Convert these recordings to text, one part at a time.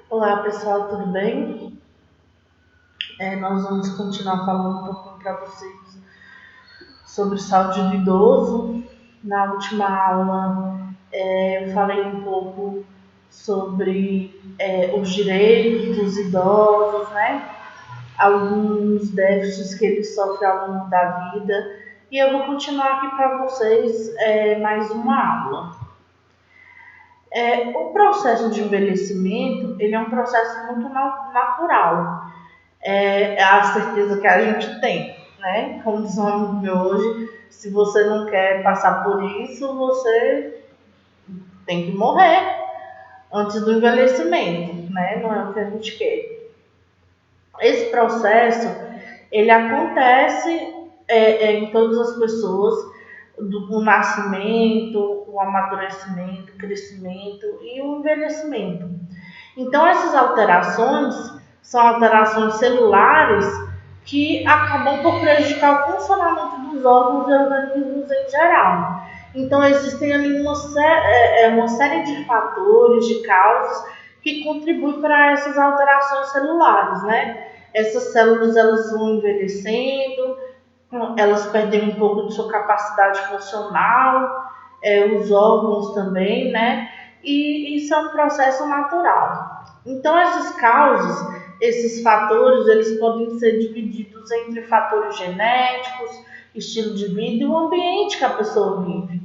Olá pessoal, tudo bem? Nós vamos continuar falando um pouquinho para vocês sobre saúde do idoso. Na última aula, eu falei um pouco sobre os direitos dos idosos, né? Alguns déficits que eles sofrem ao longo da vida. E eu vou continuar aqui para vocês mais uma aula. O processo de envelhecimento, ele é um processo muito natural. É a certeza que a gente tem, né? Como diz um amigo meu hoje, se você não quer passar por isso, você tem que morrer antes do envelhecimento, né? Não é o que a gente quer. Esse processo, ele acontece em todas as pessoas, do nascimento, o amadurecimento, o crescimento e o envelhecimento. Então, essas alterações são alterações celulares que acabam por prejudicar o funcionamento dos órgãos e organismos em geral. Então, existem ali uma série de fatores, de causas que contribuem para essas alterações celulares, né? Essas células elas vão envelhecendo, elas perdem um pouco de sua capacidade funcional, os órgãos também, né? E isso é um processo natural. Então, essas causas, esses fatores, eles podem ser divididos entre fatores genéticos, estilo de vida e o ambiente que a pessoa vive.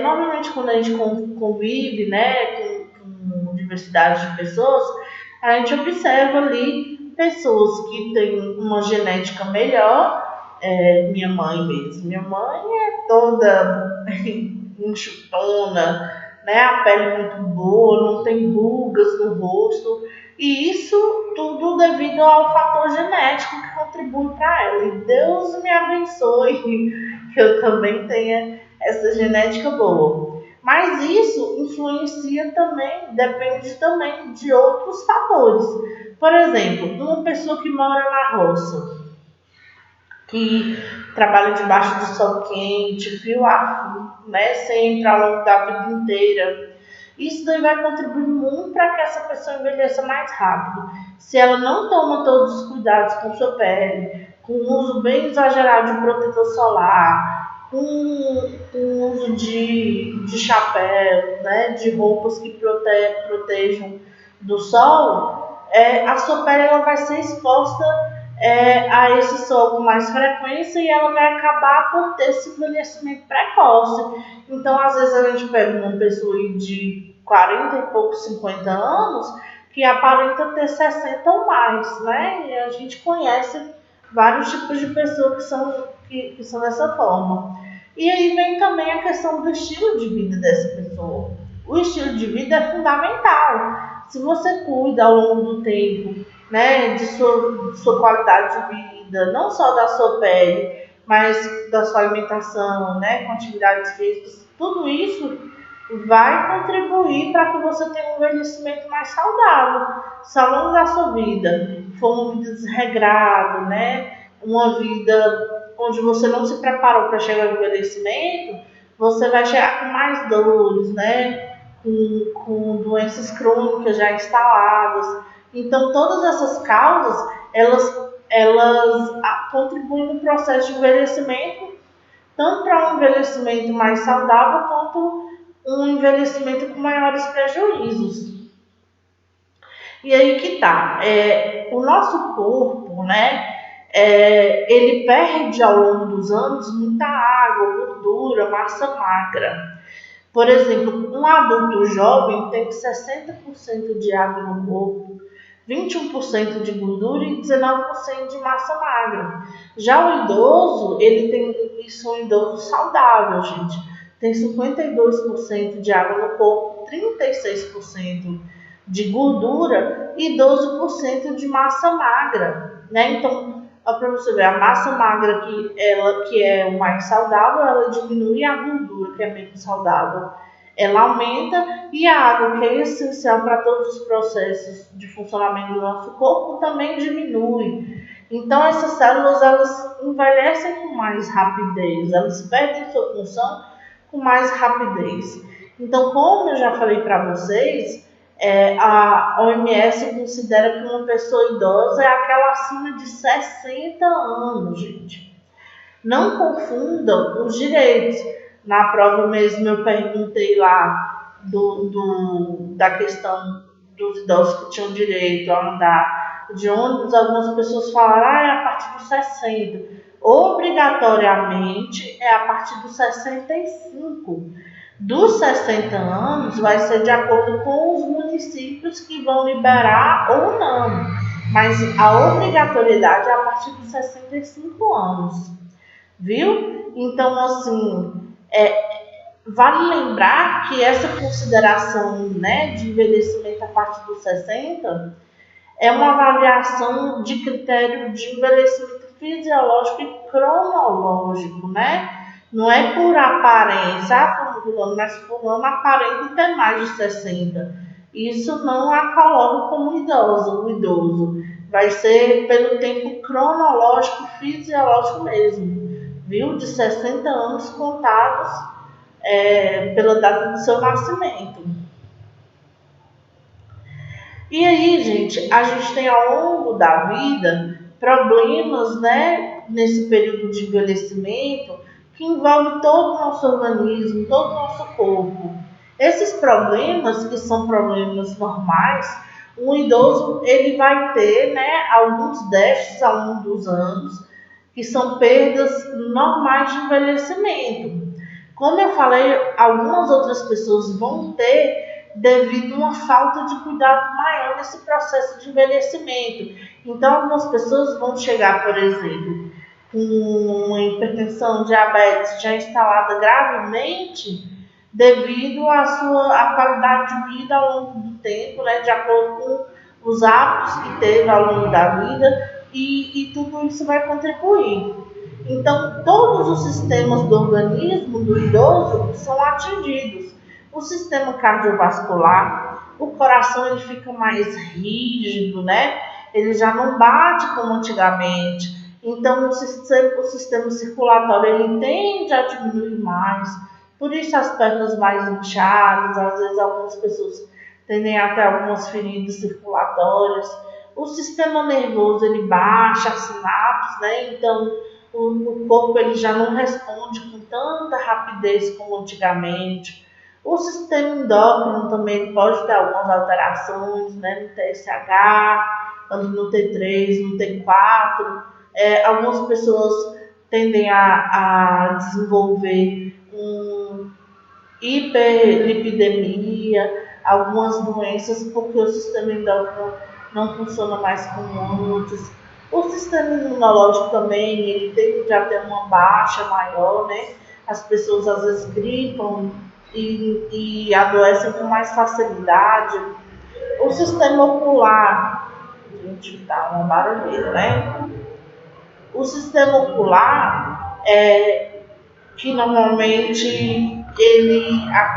Normalmente, quando a gente convive, né, com diversidade de pessoas, a gente observa ali pessoas que têm uma genética melhor. Minha mãe mesmo. Minha mãe é toda enxutona, né? A pele muito boa, não tem rugas no rosto. E isso tudo devido ao fator genético que contribui para ela. E Deus me abençoe que eu também tenha essa genética boa. Mas isso influencia também, depende também de outros fatores. Por exemplo, uma pessoa que mora na roça, que trabalha debaixo do sol quente, frio a frio, né, sempre ao longo da vida inteira. Isso daí vai contribuir muito para que essa pessoa envelheça mais rápido. Se ela não toma todos os cuidados com sua pele, com o uso bem exagerado de protetor solar, com o uso de chapéu, né, de roupas que protejam do sol, a sua pele ela vai ser exposta a esse sol com mais frequência e ela vai acabar por ter esse envelhecimento precoce. Então, às vezes, a gente pega uma pessoa de 40 e poucos, 50 anos, que aparenta ter 60 ou mais, né? E a gente conhece vários tipos de pessoas que são dessa forma. E aí vem também a questão do estilo de vida dessa pessoa. O estilo de vida é fundamental. Se você cuida ao longo do tempo, né, de sua qualidade de vida, não só da sua pele, mas da sua alimentação, né, com atividades físicas, tudo isso vai contribuir para que você tenha um envelhecimento mais saudável. Se ao longo da sua vida for uma vida desregrada, né, uma vida onde você não se preparou para chegar ao envelhecimento, você vai chegar com mais dores, né, com doenças crônicas já instaladas. Então, todas essas causas, elas contribuem no processo de envelhecimento, tanto para um envelhecimento mais saudável, quanto um envelhecimento com maiores prejuízos. E aí que tá, o nosso corpo, né, ele perde ao longo dos anos muita água, gordura, massa magra. Por exemplo, um adulto jovem tem 60% de água no corpo, 21% de gordura e 19% de massa magra. Já o idoso, ele tem isso, um idoso saudável, gente. Tem 52% de água no corpo, 36% de gordura e 12% de massa magra, né? Então, para você ver, a massa magra que é o mais saudável, ela diminui, a gordura que é menos saudável, ela aumenta, e a água, que é essencial para todos os processos de funcionamento do nosso corpo, também diminui. Então, essas células elas envelhecem com mais rapidez, elas perdem sua função com mais rapidez. Então, como eu já falei para vocês, A OMS considera que uma pessoa idosa é aquela acima de 60 anos, gente. Não confundam os direitos. Na prova mesmo eu perguntei lá da questão dos idosos que tinham direito a andar de ônibus. Algumas pessoas falaram, é a partir dos 60. Obrigatoriamente é a partir dos 65. Dos 60 anos vai ser de acordo com os municípios que vão liberar ou não. Mas a obrigatoriedade é a partir dos 65 anos. Viu? Então, assim, vale lembrar que essa consideração, né, de envelhecimento a partir dos 60 é uma avaliação de critério de envelhecimento fisiológico e cronológico, né? Não é por aparência, fulano, mas fulano aparenta ter mais de 60. Isso não a coloca como idoso, o idoso. Vai ser pelo tempo cronológico e fisiológico mesmo, viu? De 60 anos contados pela data do seu nascimento. E aí, gente, a gente tem ao longo da vida problemas, né, nesse período de envelhecimento que envolve todo o nosso organismo, todo o nosso corpo. Esses problemas, que são problemas normais, um idoso ele vai ter, né, alguns déficits ao longo dos anos, que são perdas normais de envelhecimento. Como eu falei, algumas outras pessoas vão ter devido a uma falta de cuidado maior nesse processo de envelhecimento. Então, algumas pessoas vão chegar, por exemplo, com uma hipertensão, diabetes já instalada gravemente, devido à qualidade de vida ao longo do tempo, né, de acordo com os hábitos que teve ao longo da vida, e tudo isso vai contribuir. Então, todos os sistemas do organismo do idoso são atingidos. O sistema cardiovascular, o coração ele fica mais rígido, né? Ele já não bate como antigamente. Então, o sistema circulatório ele tende a diminuir mais. Por isso, as pernas mais inchadas, às vezes algumas pessoas tendem até algumas feridas circulatórias. O sistema nervoso ele baixa as sinapses, né? Então, o corpo ele já não responde com tanta rapidez como antigamente. O sistema endócrino também pode ter algumas alterações, né, no TSH, no T3, no T4. Algumas pessoas tendem a desenvolver hiperlipidemia, algumas doenças, porque o sistema endócrino não funciona mais como antes. O sistema imunológico também, ele tende a ter uma baixa maior, né? As pessoas às vezes gripam e adoecem com mais facilidade. O sistema ocular, gente, tá uma barulheira, né? O sistema ocular que normalmente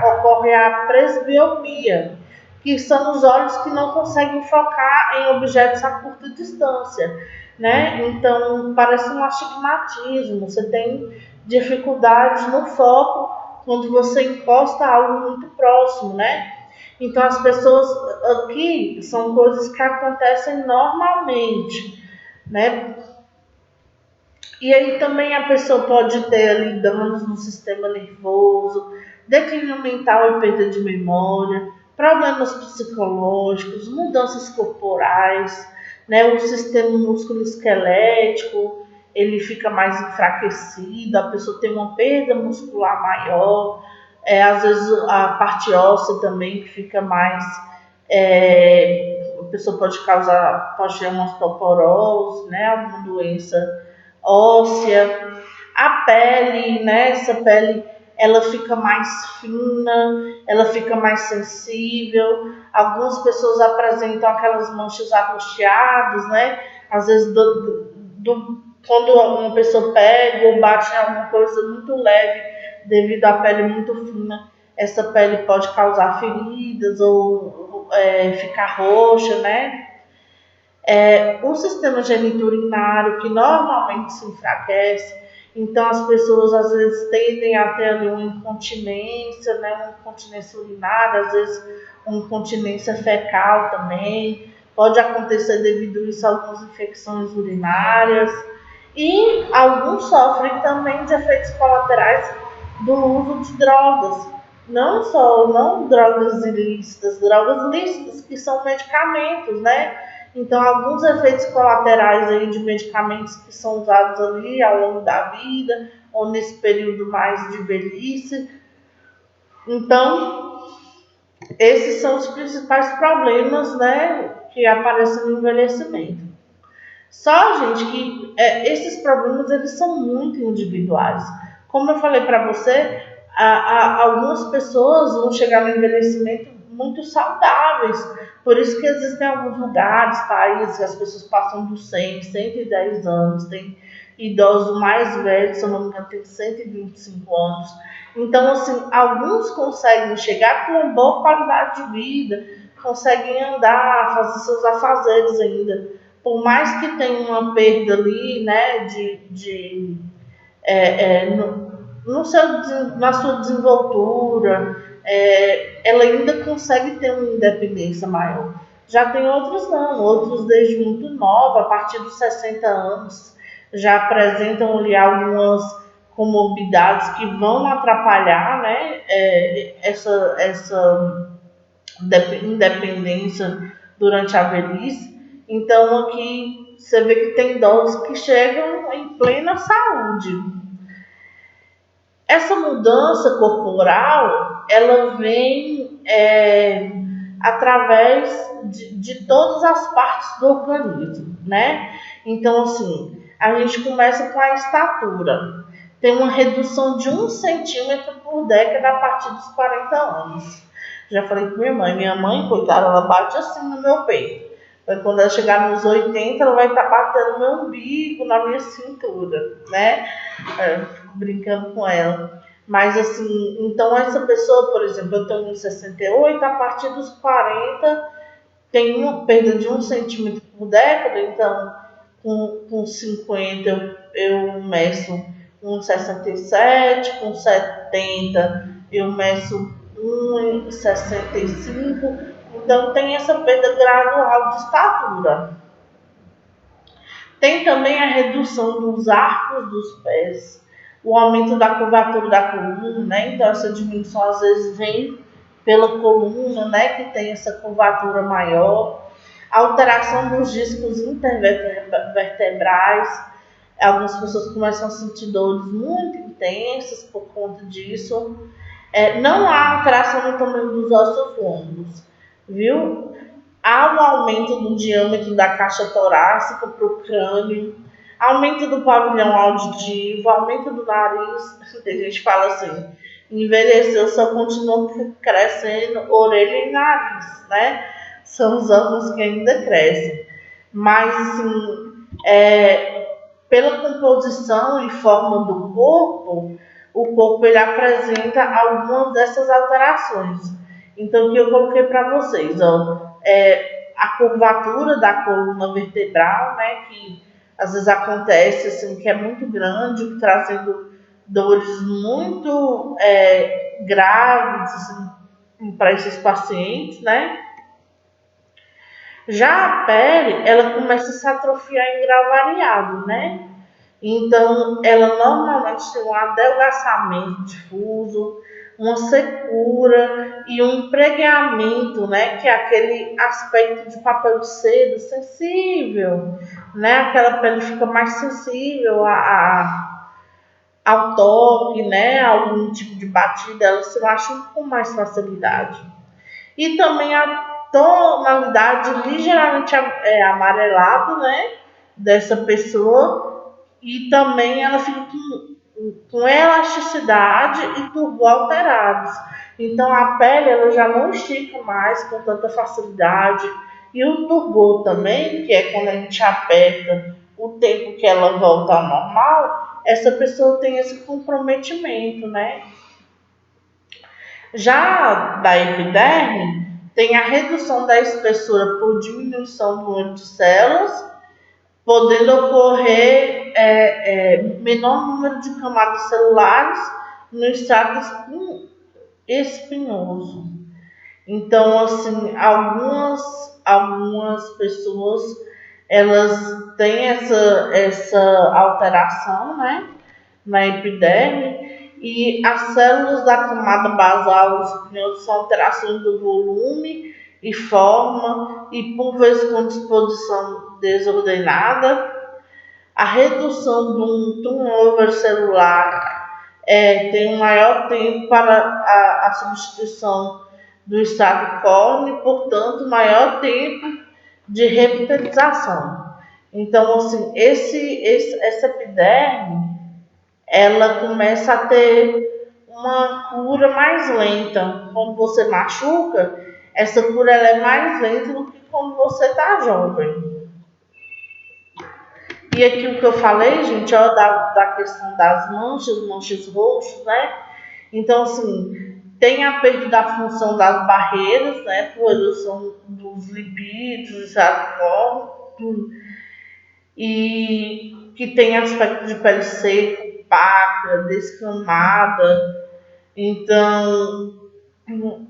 ocorre a presbiopia, que são os olhos que não conseguem focar em objetos a curta distância, né? Então parece um astigmatismo, você tem dificuldades no foco quando você encosta algo muito próximo, né? Então as pessoas aqui são coisas que acontecem normalmente, né? E aí também a pessoa pode ter ali danos no sistema nervoso, declínio mental e perda de memória, problemas psicológicos, mudanças corporais, né? O sistema músculo-esquelético ele fica mais enfraquecido, a pessoa tem uma perda muscular maior, às vezes a parte óssea também que fica mais, a pessoa pode ter uma osteoporose, né? Alguma doença óssea, a pele, né? Essa pele ela fica mais fina, ela fica mais sensível. Algumas pessoas apresentam aquelas manchas angustiadas, né? Às vezes quando uma pessoa pega ou bate em alguma coisa muito leve, devido à pele muito fina, essa pele pode causar feridas ou ficar roxa, né? O sistema geniturinário que normalmente se enfraquece, então as pessoas às vezes tendem a ter ali uma incontinência, né, uma incontinência urinária, às vezes incontinência fecal também. Pode acontecer devido a isso algumas infecções urinárias. E alguns sofrem também de efeitos colaterais do uso de drogas. Não drogas ilícitas, drogas lícitas, que são medicamentos, né? Então, alguns efeitos colaterais aí de medicamentos que são usados ali ao longo da vida, ou nesse período mais de velhice. Então, esses são os principais problemas, né, que aparecem no envelhecimento. Só, gente, que esses problemas eles são muito individuais. Como eu falei para você, algumas pessoas vão chegar no envelhecimento muito saudáveis. Por isso que existem alguns lugares, países, que as pessoas passam dos 100, 110 anos. Tem idosos mais velhos, se eu não me engano, tem 125 anos. Então, assim, alguns conseguem chegar com uma boa qualidade de vida, conseguem andar, fazer seus afazeres ainda. Por mais que tenha uma perda ali, né, na sua desenvoltura, ela ainda consegue ter uma independência maior. Já tem outros não, outros desde muito nova, a partir dos 60 anos, já apresentam ali algumas comorbidades que vão atrapalhar, né, essa independência durante a velhice. Então aqui você vê que tem idosos que chegam em plena saúde. Essa mudança corporal, ela vem através de todas as partes do organismo, né? Então, assim, a gente começa com a estatura. Tem uma redução de 1 centímetro por década a partir dos 40 anos. Já falei com minha mãe, coitada, ela bate assim no meu peito. Mas quando ela chegar nos 80, ela vai estar batendo no meu umbigo, na minha cintura, né? Fico brincando com ela. Mas assim, então essa pessoa, por exemplo, eu tenho 68, a partir dos 40 tem uma perda de 1 centímetro por década, então com 50 eu meço 1,67, com 70 eu meço 1,65, então tem essa perda gradual de estatura. Tem também a redução dos arcos dos pés, o aumento da curvatura da coluna, né? Então essa diminuição às vezes vem pela coluna, né? Que tem essa curvatura maior, a alteração dos discos intervertebrais. Algumas pessoas começam a sentir dores muito intensas por conta disso. Não há alteração no tamanho dos ossos longos, viu? Há um aumento do diâmetro da caixa torácica para o crânio, aumento do pavilhão auditivo, aumento do nariz. Tem gente que fala assim, envelheceu, só continua crescendo orelha e nariz, né? São os órgãos que ainda crescem. Mas, assim, pela composição e forma do corpo, o corpo ele apresenta algumas dessas alterações. Então, o que eu coloquei para vocês, ó, a curvatura da coluna vertebral, né, que às vezes acontece assim, que é muito grande, trazendo dores muito graves assim, para esses pacientes, né? Já a pele, ela começa a se atrofiar em grau variado, né? Então, ela normalmente tem um adelgaçamento difuso, uma secura e um empregueamento, né? Que é aquele aspecto de papel de seda sensível, né? Aquela pele fica mais sensível ao toque, né? A algum tipo de batida, ela se machuca com mais facilidade. E também a tonalidade ligeiramente amarelada, né? Dessa pessoa. E também ela fica com elasticidade e turbo alterados. Então a pele ela já não estica mais com tanta facilidade. E o turbo também, que é quando a gente aperta o tempo que ela volta ao normal, essa pessoa tem esse comprometimento, né? Já da epiderme, tem a redução da espessura por diminuição do número de células, podendo ocorrer menor número de camadas celulares no estrato espinhoso. Então, assim, algumas pessoas elas têm essa alteração, né, na epiderme e as células da camada basal espinhosa são alterações do volume e forma e por vezes com disposição desordenada. A redução de um turnover celular tem um maior tempo para a substituição do estado córneo, portanto, maior tempo de revitalização. Então, assim, essa epiderme, ela começa a ter uma cura mais lenta. Quando você machuca, essa cura ela é mais lenta do que quando você está jovem. E aquilo que eu falei, gente, ó, da questão das manchas roxas, né? Então, assim, tem a perda da função das barreiras, né? Por redução dos lipídios, e que tem aspecto de pele seca, opaca, descamada. Então,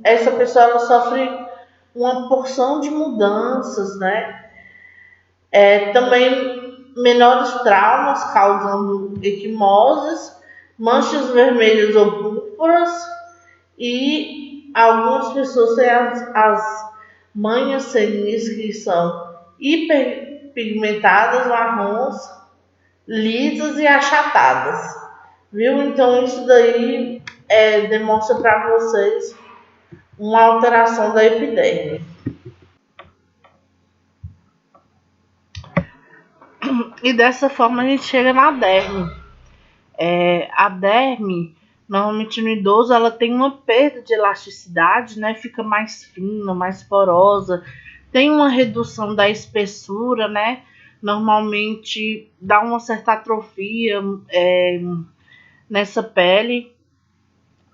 essa pessoa ela sofre uma porção de mudanças, né? Também menores traumas causando equimoses, manchas vermelhas ou púrpuras e algumas pessoas têm as manhas senis que são hiperpigmentadas, marrons, lisas e achatadas. Viu? Então isso daí demonstra para vocês uma alteração da epiderme. E dessa forma a gente chega na derme. A derme, normalmente no idoso, ela tem uma perda de elasticidade, né? Fica mais fina, mais porosa, tem uma redução da espessura, né? Normalmente dá uma certa atrofia nessa pele,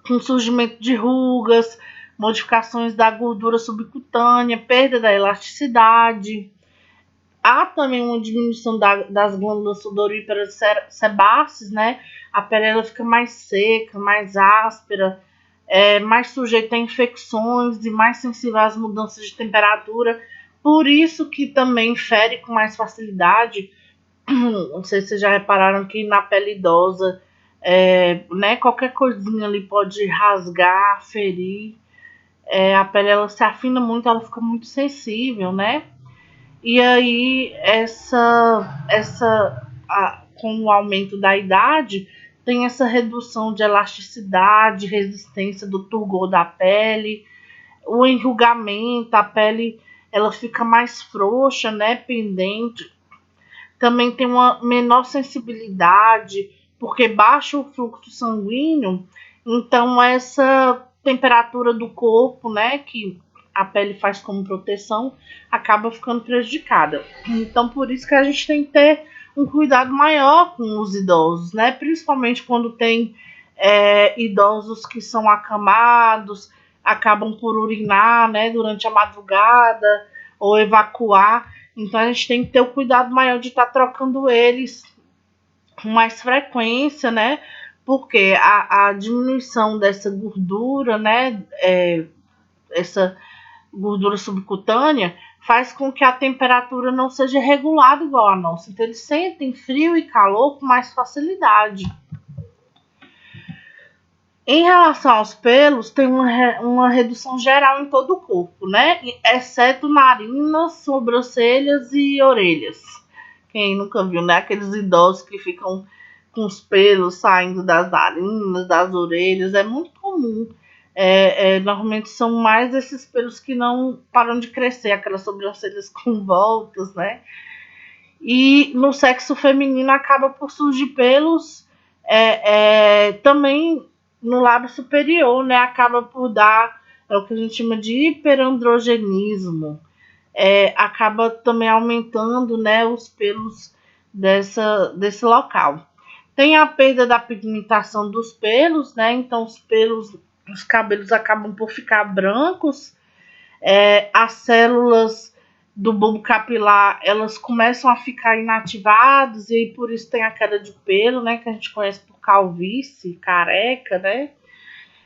com surgimento de rugas, modificações da gordura subcutânea, perda da elasticidade. Há também uma diminuição das glândulas sudoríparas sebáceas, né? A pele ela fica mais seca, mais áspera, mais sujeita a infecções e mais sensível às mudanças de temperatura. Por isso que também fere com mais facilidade. Não sei se vocês já repararam que na pele idosa, né, qualquer coisinha ali pode rasgar, ferir. A pele ela se afina muito, ela fica muito sensível, né? E aí, com o aumento da idade, tem essa redução de elasticidade, resistência do turgor da pele, o enrugamento, a pele ela fica mais frouxa, né, pendente. Também tem uma menor sensibilidade, porque baixa o fluxo sanguíneo, então essa temperatura do corpo, né, que a pele faz como proteção, acaba ficando prejudicada. Então, por isso que a gente tem que ter um cuidado maior com os idosos, né? Principalmente quando tem idosos que são acamados, acabam por urinar, né, durante a madrugada ou evacuar. Então, a gente tem que ter o cuidado maior de estar trocando eles com mais frequência, né? Porque a diminuição dessa gordura, né, essa gordura subcutânea, faz com que a temperatura não seja regulada igual a nossa. Então, eles sentem frio e calor com mais facilidade. Em relação aos pelos, tem uma redução geral em todo o corpo, né? Exceto narinas, sobrancelhas e orelhas. Quem nunca viu, né? Aqueles idosos que ficam com os pelos saindo das narinas, das orelhas, é muito comum. Normalmente são mais esses pelos que não param de crescer, aquelas sobrancelhas com voltas, né? E no sexo feminino acaba por surgir pelos também no lábio superior, né? Acaba por dar o que a gente chama de hiperandrogenismo. Acaba também aumentando, né, os pelos desse local. Tem a perda da pigmentação dos pelos, né? Então os cabelos acabam por ficar brancos. As células do bulbo capilar, elas começam a ficar inativadas e aí por isso tem a queda de pelo, né? Que a gente conhece por calvície, careca, né?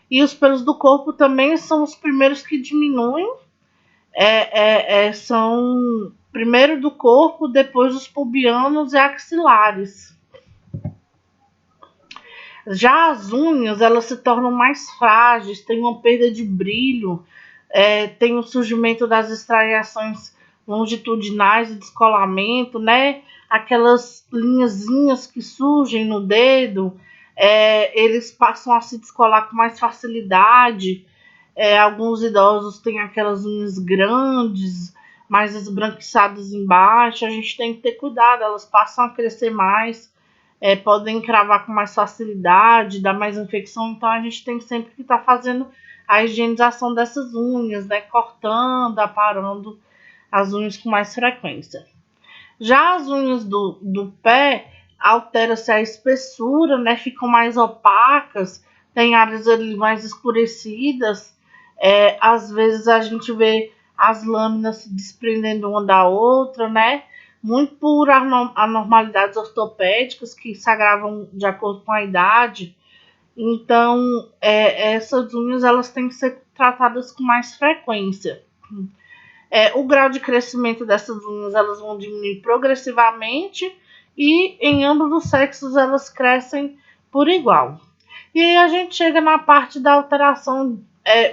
E os pelos do corpo também são os primeiros que diminuem. São primeiro do corpo, depois os pubianos e axilares. Já as unhas, elas se tornam mais frágeis, tem uma perda de brilho, tem o surgimento das estriações longitudinais e descolamento, né? Aquelas linhazinhas que surgem no dedo, eles passam a se descolar com mais facilidade. Alguns idosos têm aquelas unhas grandes, mais esbranquiçadas embaixo. A gente tem que ter cuidado, elas passam a crescer mais, podem encravar com mais facilidade, dar mais infecção. Então a gente tem sempre que estar fazendo a higienização dessas unhas, né? Cortando, aparando as unhas com mais frequência. Já as unhas do pé, altera-se a espessura, né? Ficam mais opacas, tem áreas ali mais escurecidas. Às vezes a gente vê as lâminas se desprendendo uma da outra, né? Muito por anormalidades ortopédicas que se agravam de acordo com a idade. Então, essas unhas elas têm que ser tratadas com mais frequência. O grau de crescimento dessas unhas elas vão diminuir progressivamente e em ambos os sexos elas crescem por igual. E aí a gente chega na parte da alteração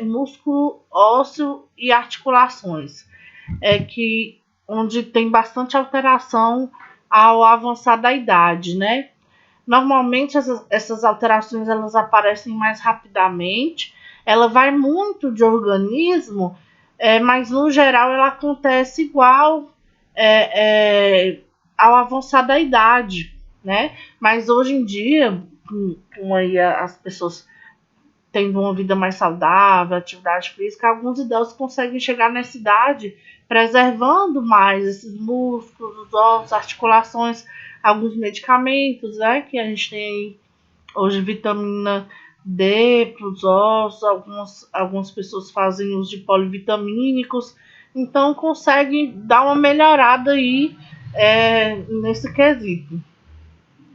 músculo, ósseo e articulações, onde tem bastante alteração ao avançar da idade, né? Normalmente essas alterações elas aparecem mais rapidamente, ela vai muito de organismo, mas no geral ela acontece igual ao avançar da idade, né? Mas hoje em dia, com aí as pessoas tendo uma vida mais saudável, atividade física, alguns idosos conseguem chegar nessa idade preservando mais esses músculos, os ossos, articulações, alguns medicamentos, né, que a gente tem aí hoje, vitamina D para os ossos, algumas pessoas fazem uso de polivitamínicos, então consegue dar uma melhorada aí nesse quesito.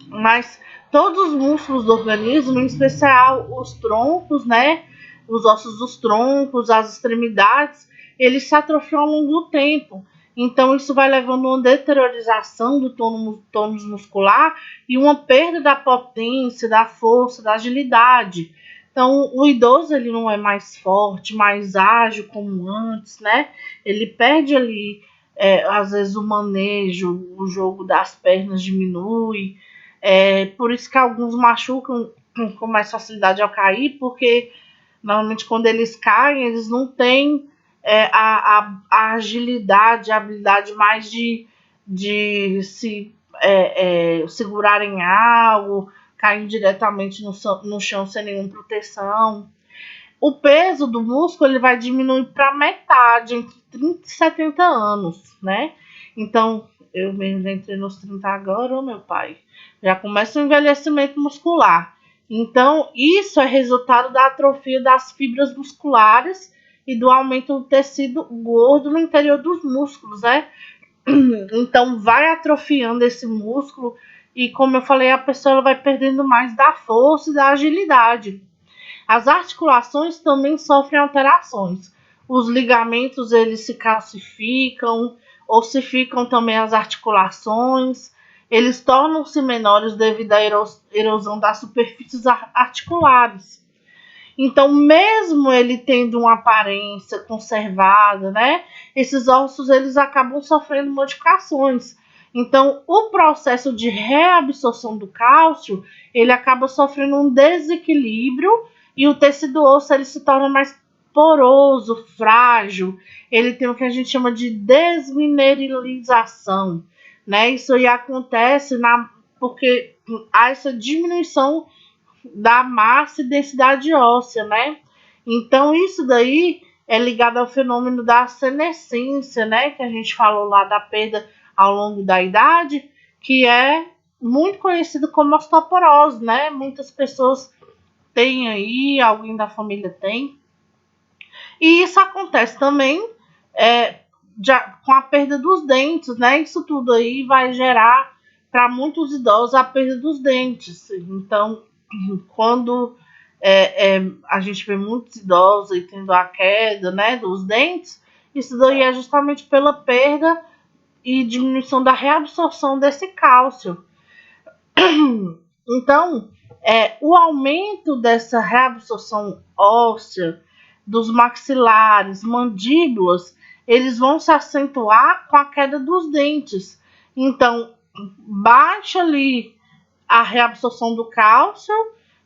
Mas todos os músculos do organismo, em especial os troncos, né? Os ossos dos troncos, as extremidades, eles se atrofiam ao longo do tempo. Então, isso vai levando a uma deteriorização do tônus muscular e uma perda da potência, da força, da agilidade. Então, o idoso ele não é mais forte, mais ágil como antes, né? Ele perde ali, às vezes, o manejo, o jogo das pernas diminui. Por isso que alguns machucam com mais facilidade ao cair, porque normalmente quando eles caem, eles não têm a agilidade, a habilidade mais de se segurarem algo, caindo diretamente no chão sem nenhuma proteção. O peso do músculo ele vai diminuir para metade, entre 30 e 70 anos, né? Então, eu mesmo já entrei nos 30 agora, meu pai. Já começa o envelhecimento muscular. Então, isso é resultado da atrofia das fibras musculares e do aumento do tecido gordo no interior dos músculos, né? Então, vai atrofiando esse músculo e, como eu falei, a pessoa vai perdendo mais da força e da agilidade. As articulações também sofrem alterações. Os ligamentos eles se calcificam, ossificam também as articulações, eles tornam-se menores devido à erosão das superfícies articulares. Então, mesmo ele tendo uma aparência conservada, né, esses ossos eles acabam sofrendo modificações. Então, o processo de reabsorção do cálcio, ele acaba sofrendo um desequilíbrio e o tecido ósseo ele se torna mais poroso, frágil. Ele tem o que a gente chama de desmineralização, né? Isso aí acontece porque há essa diminuição da massa e densidade óssea, né? Então, isso daí é ligado ao fenômeno da senescência, né? Que a gente falou lá da perda ao longo da idade, que é muito conhecido como osteoporose, né? Muitas pessoas têm aí, alguém da família tem. E isso acontece também com a perda dos dentes, né? Isso tudo aí vai gerar para muitos idosos a perda dos dentes. Então, quando a gente vê muitos idosos aí tendo a queda, né, dos dentes. Isso daí é justamente pela perda e diminuição da reabsorção desse cálcio. Então, o aumento dessa reabsorção óssea dos maxilares, mandíbulas, eles vão se acentuar com a queda dos dentes. Então, baixa ali a reabsorção do cálcio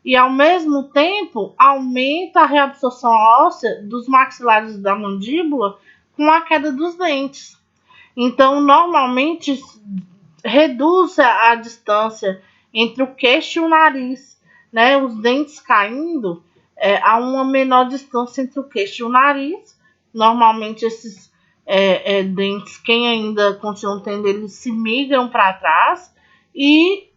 e, ao mesmo tempo, aumenta a reabsorção óssea dos maxilares da mandíbula com a queda dos dentes. Então, normalmente, reduz a distância entre o queixo e o nariz, né? Os dentes caindo, há uma menor distância entre o queixo e o nariz. Normalmente, esses dentes, quem ainda continua tendo, eles se migram para trás e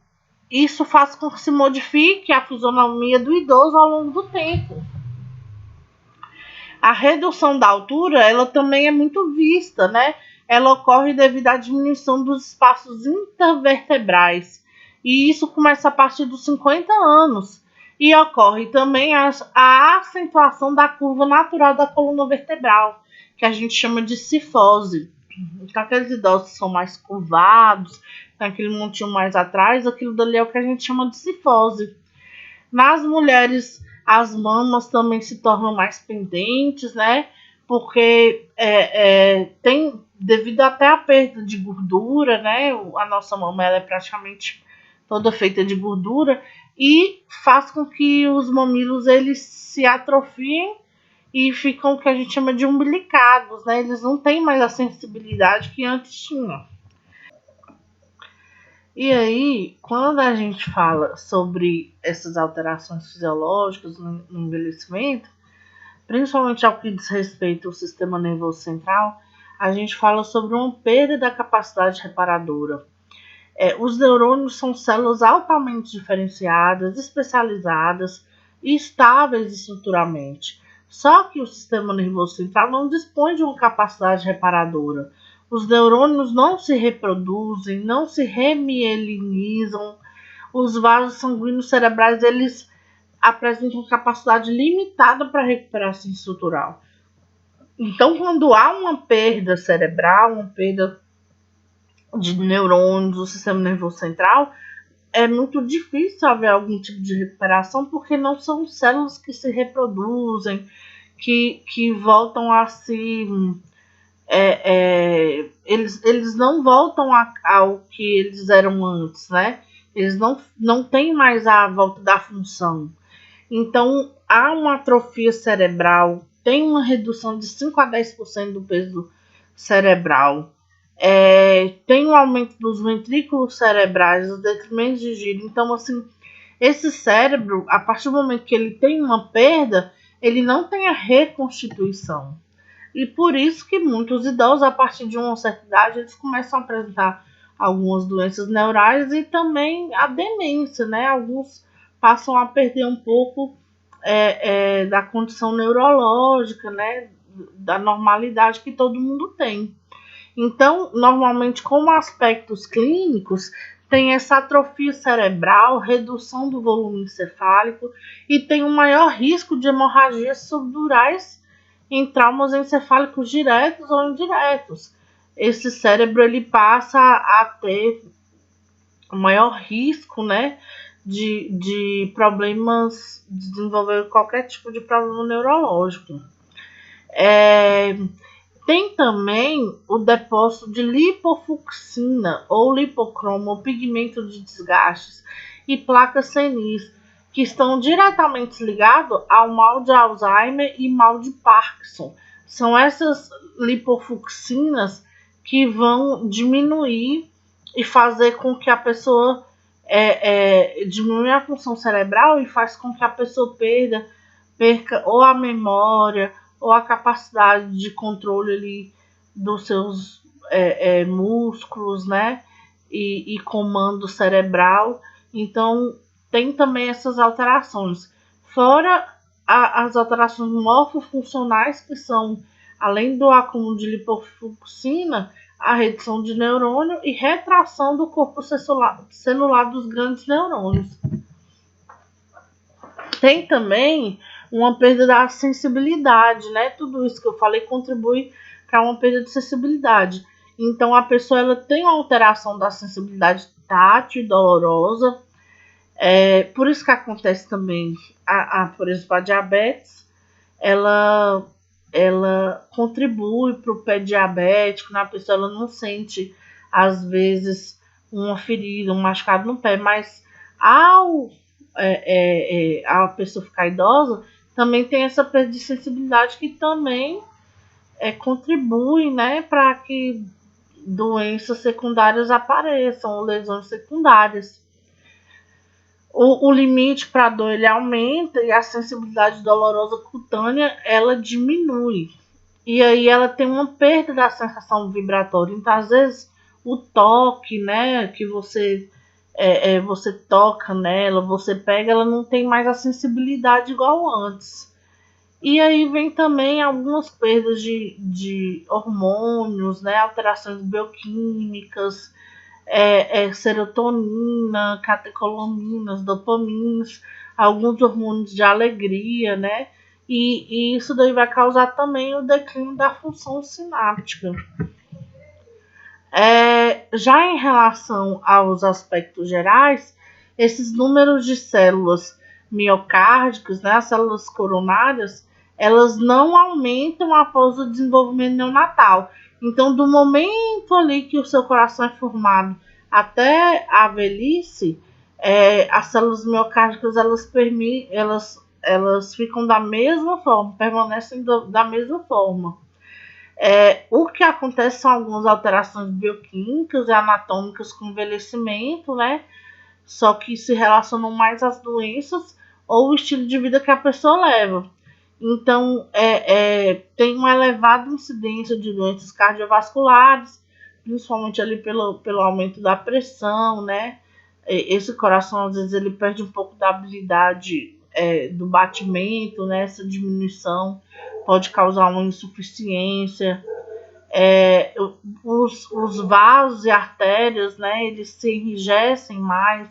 isso faz com que se modifique a fisionomia do idoso ao longo do tempo. A redução da altura, ela também é muito vista, né? Ela ocorre devido à diminuição dos espaços intervertebrais. E isso começa a partir dos 50 anos. E ocorre também a acentuação da curva natural da coluna vertebral, que a gente chama de cifose. Então, aqueles idosos que são mais curvados, tem aquele montinho mais atrás, aquilo dali é o que a gente chama de cifose. Nas mulheres, as mamas também se tornam mais pendentes, né? Porque tem, devido até à perda de gordura, né? A nossa mama ela é praticamente toda feita de gordura e faz com que os mamilos eles se atrofiem e ficam o que a gente chama de umbilicados, né? Eles não têm mais a sensibilidade que antes tinham. E aí, quando a gente fala sobre essas alterações fisiológicas no envelhecimento, principalmente ao que diz respeito ao sistema nervoso central, a gente fala sobre uma perda da capacidade reparadora. Os neurônios são células altamente diferenciadas, especializadas e estáveis estruturalmente. Só que o sistema nervoso central não dispõe de uma capacidade reparadora. Os neurônios não se reproduzem, não se remielinizam. Os vasos sanguíneos cerebrais eles apresentam capacidade limitada para recuperação estrutural. Então, quando há uma perda cerebral, uma perda de neurônios do sistema nervoso central, é muito difícil haver algum tipo de recuperação, porque não são células que se reproduzem, que voltam a se... eles não voltam ao que eles eram antes, né? Eles não têm mais a volta da função. Então, há uma atrofia cerebral, tem uma redução de 5 a 10% do peso cerebral. Tem um aumento dos ventrículos cerebrais, os detrimentos de giro. Então, assim, esse cérebro, a partir do momento que ele tem uma perda, ele não tem a reconstituição. E por isso que muitos idosos, a partir de uma certa idade, eles começam a apresentar algumas doenças neurais e também a demência, né? Alguns passam a perder um pouco da condição neurológica, né? Da normalidade que todo mundo tem. Então, normalmente, como aspectos clínicos, tem essa atrofia cerebral, redução do volume encefálico e tem um maior risco de hemorragias subdurais em traumas encefálicos diretos ou indiretos. Esse cérebro ele passa a ter um maior risco, né, de problemas, de desenvolver qualquer tipo de problema neurológico. Tem também o depósito de lipofucsina ou lipocromo, ou pigmento de desgastes, e placas senis, que estão diretamente ligados ao mal de Alzheimer e mal de Parkinson. São essas lipofucsinas que vão diminuir e fazer com que a pessoa diminui a função cerebral e faz com que a pessoa perca ou a memória ou a capacidade de controle ali dos seus músculos, né? E comando cerebral. Então, tem também essas alterações. Fora as alterações morfofuncionais, que são, além do acúmulo de lipofucsina, a redução de neurônio e retração do corpo celular dos grandes neurônios. Tem também uma perda da sensibilidade, né? Tudo isso que eu falei contribui para uma perda de sensibilidade. Então a pessoa ela tem uma alteração da sensibilidade tátil e dolorosa. Por isso que acontece também, por exemplo, a diabetes, ela, ela contribui para o pé diabético, né? A pessoa ela não sente, às vezes, uma ferida, um machucado no pé, mas ao a pessoa ficar idosa, também tem essa perda de sensibilidade que também contribui, né, para que doenças secundárias apareçam, ou lesões secundárias. O limite para a dor ele aumenta e a sensibilidade dolorosa cutânea ela diminui. E aí ela tem uma perda da sensação vibratória. Então, às vezes, o toque, né, que você toca nela, você pega, ela não tem mais a sensibilidade igual antes. E aí vem também algumas perdas de hormônios, né, alterações bioquímicas, serotonina, catecolaminas, dopaminas, alguns hormônios de alegria, né? E isso daí vai causar também o declínio da função sináptica. Já em relação aos aspectos gerais, esses números de células miocárdicas, né, as células coronárias, elas não aumentam após o desenvolvimento neonatal. Então, do momento ali que o seu coração é formado até a velhice, as células miocárdicas elas ficam da mesma forma, permanecem da mesma forma. O que acontece são algumas alterações bioquímicas e anatômicas com envelhecimento, né? Só que se relacionam mais às doenças ou o estilo de vida que a pessoa leva. Então, tem uma elevada incidência de doenças cardiovasculares, principalmente ali pelo aumento da pressão, né? Esse coração, às vezes, ele perde um pouco da habilidade do batimento, né? Essa diminuição pode causar uma insuficiência. Os vasos e artérias, né? Eles se enrijecem mais,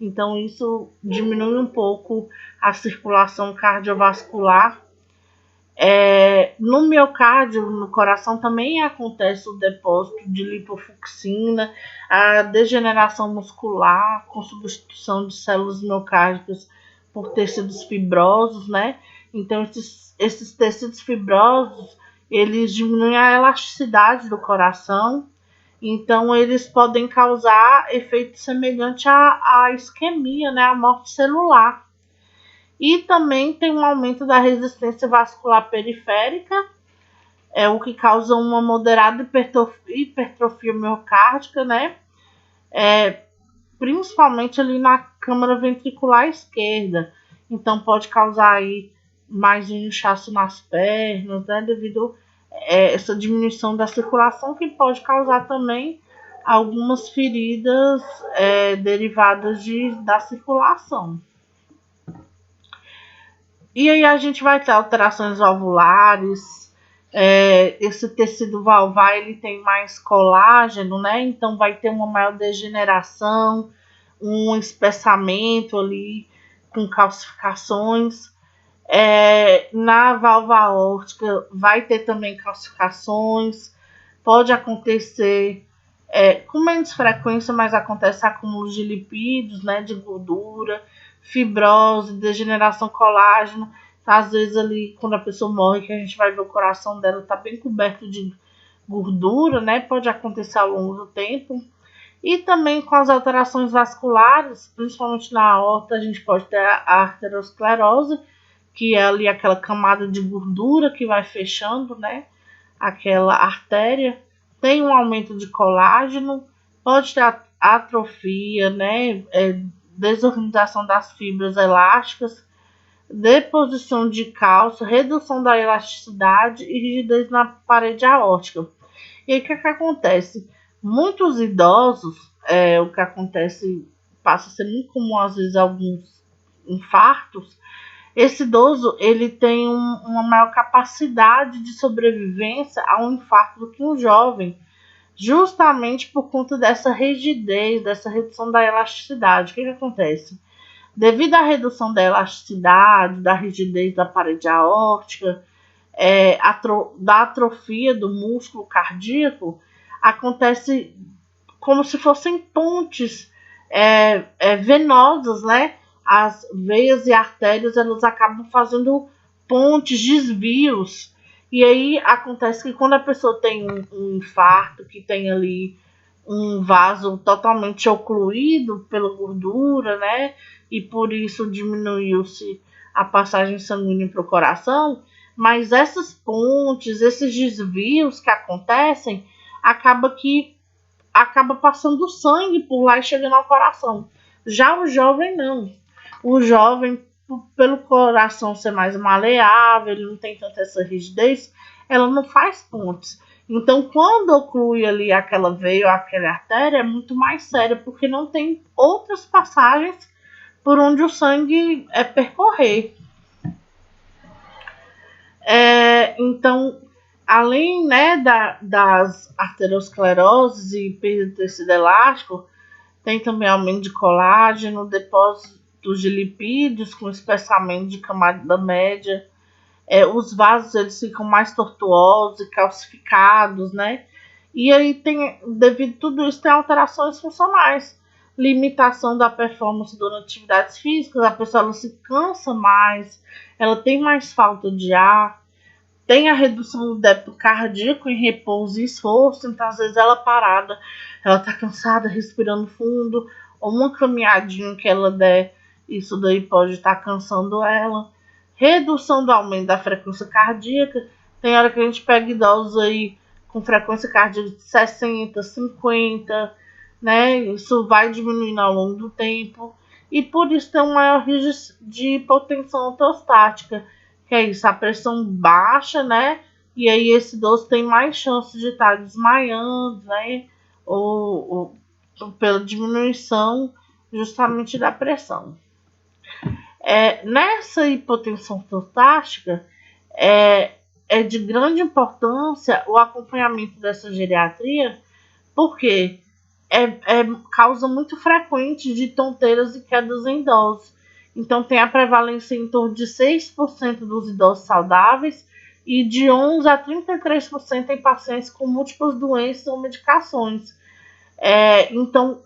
então isso diminui um pouco a circulação cardiovascular. No miocárdio, no coração, também acontece o depósito de lipofucsina, a degeneração muscular com substituição de células miocárdicas por tecidos fibrosos, né? Então, esses tecidos fibrosos, eles diminuem a elasticidade do coração, então eles podem causar efeito semelhante à isquemia, né? A morte celular. E também tem um aumento da resistência vascular periférica, o que causa uma moderada hipertrofia miocárdica, né? Principalmente ali na câmara ventricular esquerda. Então pode causar aí mais um inchaço nas pernas, né? Devido a essa diminuição da circulação, que pode causar também algumas feridas derivadas da circulação. E aí a gente vai ter alterações valvulares, esse tecido valvar ele tem mais colágeno, né? Então vai ter uma maior degeneração, um espessamento ali com calcificações. Na válvula aórtica vai ter também calcificações, pode acontecer com menos frequência, mas acontece acúmulo de lipídios, né, de gordura, fibrose, degeneração colágeno. Às vezes ali, quando a pessoa morre, que a gente vai ver o coração dela tá bem coberto de gordura, né, pode acontecer ao longo do tempo. E também com as alterações vasculares, principalmente na aorta, a gente pode ter a arteriosclerose, que é ali aquela camada de gordura que vai fechando, né, aquela artéria. Tem um aumento de colágeno, pode ter atrofia, né, desorganização das fibras elásticas, deposição de cálcio, redução da elasticidade e rigidez na parede aórtica. E aí o que acontece? Muitos idosos, o que acontece, passa a ser muito comum às vezes alguns infartos. Esse idoso ele tem uma maior capacidade de sobrevivência a um infarto do que um jovem, justamente por conta dessa rigidez, dessa redução da elasticidade. O que acontece? Devido à redução da elasticidade, da rigidez da parede aórtica, da atrofia do músculo cardíaco, acontece como se fossem pontes venosas, né? As veias e artérias, elas acabam fazendo pontes, desvios. E aí acontece que quando a pessoa tem um infarto, que tem ali um vaso totalmente ocluído pela gordura, né? E por isso diminuiu-se a passagem sanguínea para o coração. Mas essas pontes, esses desvios que acontecem, acaba passando sangue por lá e chegando ao coração. Já o jovem não. O jovem, pelo coração ser mais maleável, ele não tem tanta essa rigidez, ela não faz pontes. Então, quando oclui ali aquela veia ou aquela artéria, é muito mais sério, porque não tem outras passagens por onde o sangue percorrer. Então, além, né, das arterioscleroses e perda de tecido elástico, tem também aumento de colágeno, depósitos de lipídios com espessamento de camada média. Os vasos eles ficam mais tortuosos e calcificados, né? E aí devido a tudo isso, tem alterações funcionais. Limitação da performance durante atividades físicas, a pessoa ela se cansa mais, ela tem mais falta de ar, tem a redução do débito cardíaco em repouso e esforço, então às vezes ela parada, ela tá cansada, respirando fundo, ou uma caminhadinha que ela der, isso daí pode estar cansando ela. Redução do aumento da frequência cardíaca, tem hora que a gente pega idosos aí com frequência cardíaca de 60, 50, né? Isso vai diminuindo ao longo do tempo, e por isso tem um maior risco de hipotensão ortostática, que é isso, a pressão baixa, né? E aí esse idoso tem mais chance de estar desmaiando, né? Ou pela diminuição justamente da pressão. Nessa hipotensão ortostática, é de grande importância o acompanhamento dessa geriatria, porque é causa muito frequente de tonteiras e quedas em idosos. Então, tem a prevalência em torno de 6% dos idosos saudáveis e de 11 a 33% em pacientes com múltiplas doenças ou medicações. Então,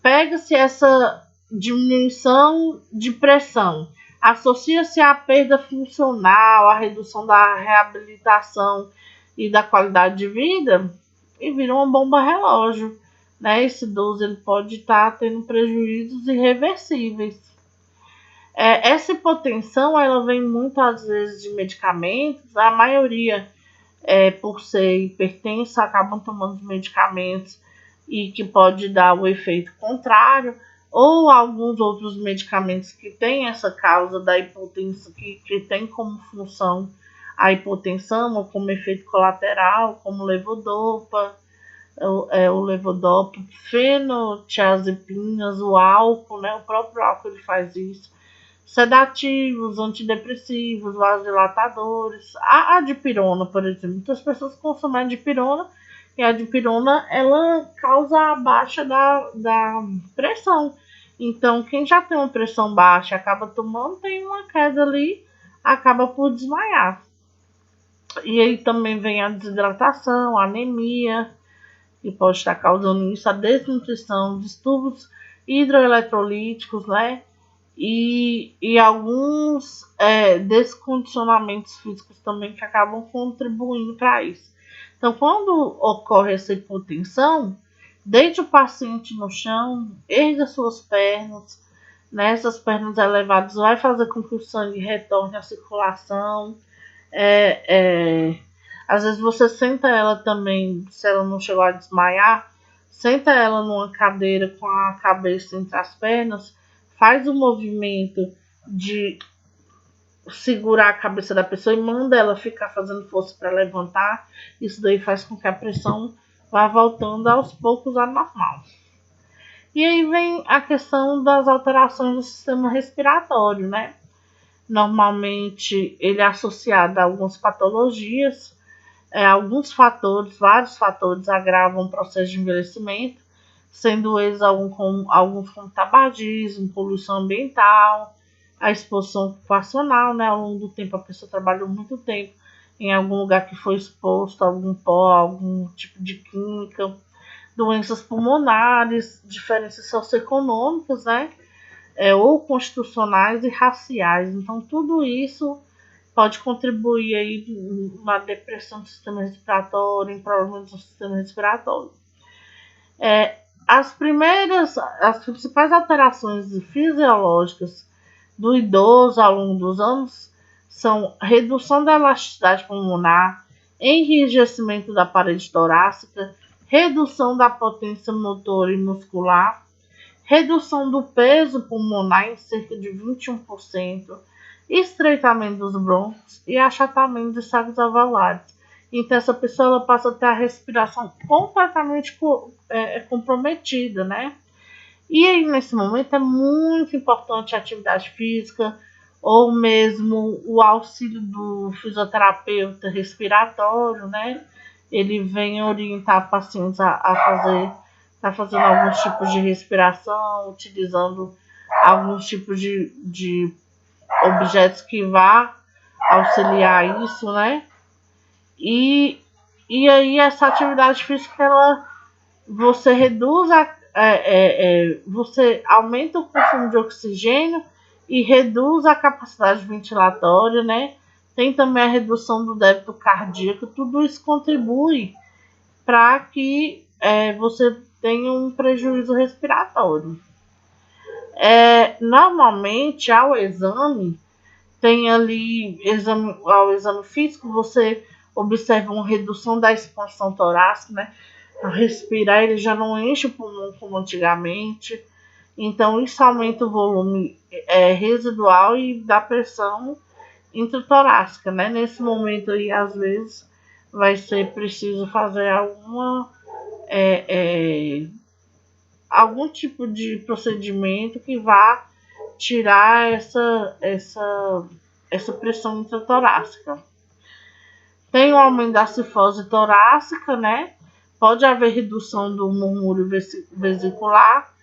pega-se essa diminuição de pressão, associa-se à perda funcional, à redução da reabilitação e da qualidade de vida, e vira uma bomba relógio, né? Esse idoso ele pode estar tendo prejuízos irreversíveis. Essa hipotensão ela vem muitas vezes de medicamentos, a maioria, por ser hipertensa, acabam tomando medicamentos e que pode dar o efeito contrário, ou alguns outros medicamentos que têm essa causa da hipotensão, que tem como função a hipotensão, ou como efeito colateral, como levodopa, o levodopa, fenotiazepinas, o álcool, né? O próprio álcool ele faz isso. Sedativos, antidepressivos, vasodilatadores, a dipirona, por exemplo. Muitas pessoas consomem a dipirona, e a dipirona ela causa a baixa da pressão. Então, quem já tem uma pressão baixa acaba tomando, tem uma queda ali, acaba por desmaiar. E aí também vem a desidratação, a anemia, que pode estar causando isso, a desnutrição, distúrbios hidroeletrolíticos, né? E alguns descondicionamentos físicos também que acabam contribuindo para isso. Então, quando ocorre essa hipotensão, deite o paciente no chão, erga suas pernas, né? Essas pernas elevadas vai fazer com que o sangue retorne à circulação. Às vezes você senta ela também, se ela não chegou a desmaiar, senta ela numa cadeira com a cabeça entre as pernas, faz o movimento de segurar a cabeça da pessoa e manda ela ficar fazendo força para levantar. Isso daí faz com que a pressão vá voltando aos poucos ao normal. E aí vem a questão das alterações do sistema respiratório, né? Normalmente ele é associado a algumas patologias, vários fatores agravam o processo de envelhecimento, sendo eles alguns como tabagismo, poluição ambiental, a exposição ocupacional, né? Ao longo do tempo, a pessoa trabalhou muito tempo em algum lugar que foi exposto a algum pó, algum tipo de química, doenças pulmonares, diferenças socioeconômicas, né? Ou constitucionais e raciais. Então, tudo isso pode contribuir aí na depressão do sistema respiratório, em problemas do sistema respiratório. As principais alterações fisiológicas do idoso ao longo dos anos são redução da elasticidade pulmonar, enrijecimento da parede torácica, redução da potência motora e muscular, redução do peso pulmonar em cerca de 21%, estreitamento dos brônquios e achatamento dos sacos alveolares. Então, essa pessoa ela passa a ter a respiração completamente comprometida, né? E aí, nesse momento, é muito importante a atividade física ou mesmo o auxílio do fisioterapeuta respiratório, né? Ele vem orientar pacientes a fazendo alguns tipos de respiração, utilizando alguns tipos de objetos que vá auxiliar isso, né? E, e aí essa atividade física, você reduz você aumenta o consumo de oxigênio e reduz a capacidade ventilatória, né? Tem também a redução do débito cardíaco, tudo isso contribui para que você tenha um prejuízo respiratório. Normalmente, ao exame, tem ali, ao exame físico, você observa uma redução da expansão torácica, né? Ao respirar, ele já não enche o pulmão como antigamente. Então, isso aumenta o volume residual e da pressão intratorácica, né? Nesse momento aí, às vezes, vai ser preciso fazer algum tipo de procedimento que vá tirar essa pressão intratorácica. Tem o aumento da cifose torácica, né? Pode haver redução do murmúrio vesicular.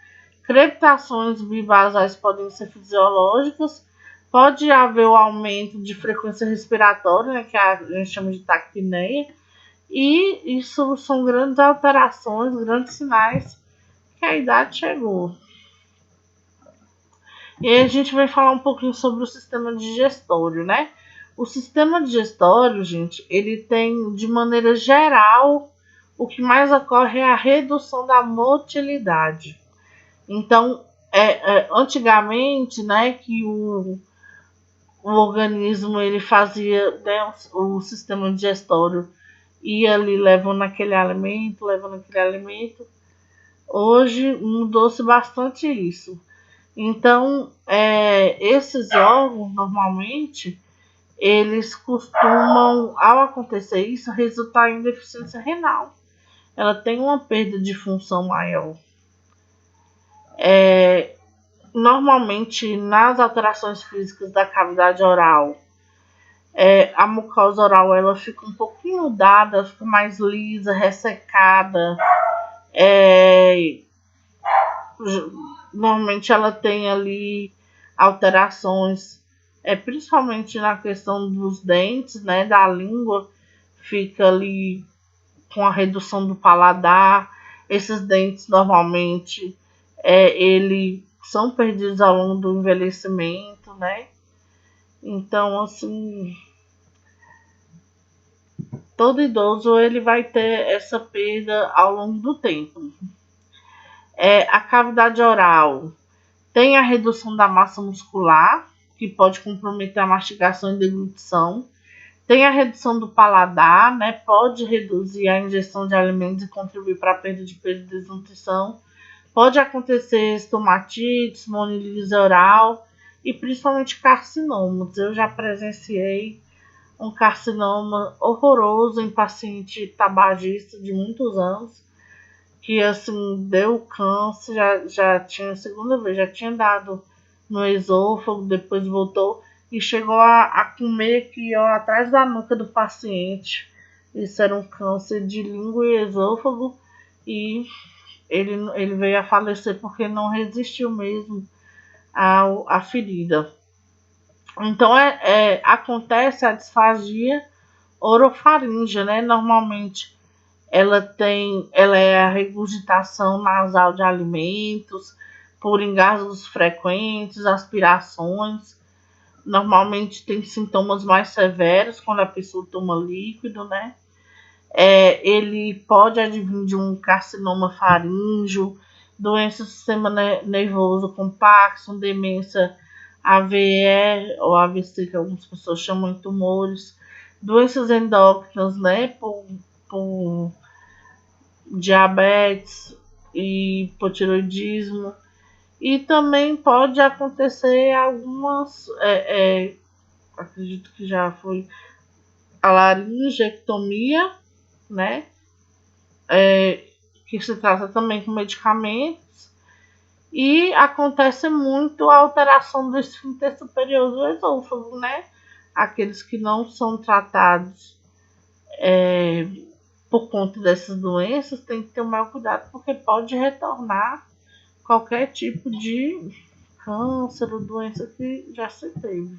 Crepitações bibasais podem ser fisiológicas. Pode haver o aumento de frequência respiratória, né, que a gente chama de taquipneia. E isso são grandes alterações, grandes sinais que a idade chegou. E aí a gente vai falar um pouquinho sobre o sistema digestório, né? O sistema digestório, gente, ele tem, de maneira geral, o que mais ocorre é a redução da motilidade. Então, antigamente, né, que o organismo ele fazia, né, o sistema digestório ia ali levando aquele alimento. Hoje mudou-se bastante isso. Então, esses órgãos, normalmente, eles costumam, ao acontecer isso, resultar em deficiência renal. Ela tem uma perda de função maior. Normalmente, nas alterações físicas da cavidade oral, a mucosa oral ela fica um pouquinho dada, fica mais lisa, ressecada. Normalmente ela tem ali alterações, principalmente na questão dos dentes, né, da língua, fica ali com a redução do paladar. Esses dentes normalmente eles são perdidos ao longo do envelhecimento, né? Então, assim, todo idoso ele vai ter essa perda ao longo do tempo. A cavidade oral tem a redução da massa muscular, que pode comprometer a mastigação e deglutição. Tem a redução do paladar, né? Pode reduzir a ingestão de alimentos e contribuir para a perda de peso e desnutrição. Pode acontecer estomatites, monilise oral e principalmente carcinomas. Eu já presenciei um carcinoma horroroso em paciente tabagista de muitos anos, que assim deu câncer, já tinha a segunda vez, já tinha dado no esôfago, depois voltou e chegou a comer aqui, ó, atrás da nuca do paciente. Isso era um câncer de língua e esôfago, e ele veio a falecer porque não resistiu mesmo à ferida. Então, acontece a disfagia orofaríngea, né? Normalmente ela é a regurgitação nasal de alimentos, por engasgos frequentes, aspirações. Normalmente tem sintomas mais severos quando a pessoa toma líquido, né? Ele pode advir de um carcinoma faríngeo, doença do sistema nervoso com Parkinson, demência AVE ou AVC, que algumas pessoas chamam de tumores, doenças endócrinas, né, por diabetes e hipotiroidismo. E também pode acontecer algumas, acredito que já foi a laringectomia, né? Que se trata também com medicamentos. E acontece muito a alteração do esfíncter superior do esôfago, né? Aqueles que não são tratados por conta dessas doenças tem que ter o maior cuidado, porque pode retornar qualquer tipo de câncer ou doença que já se teve.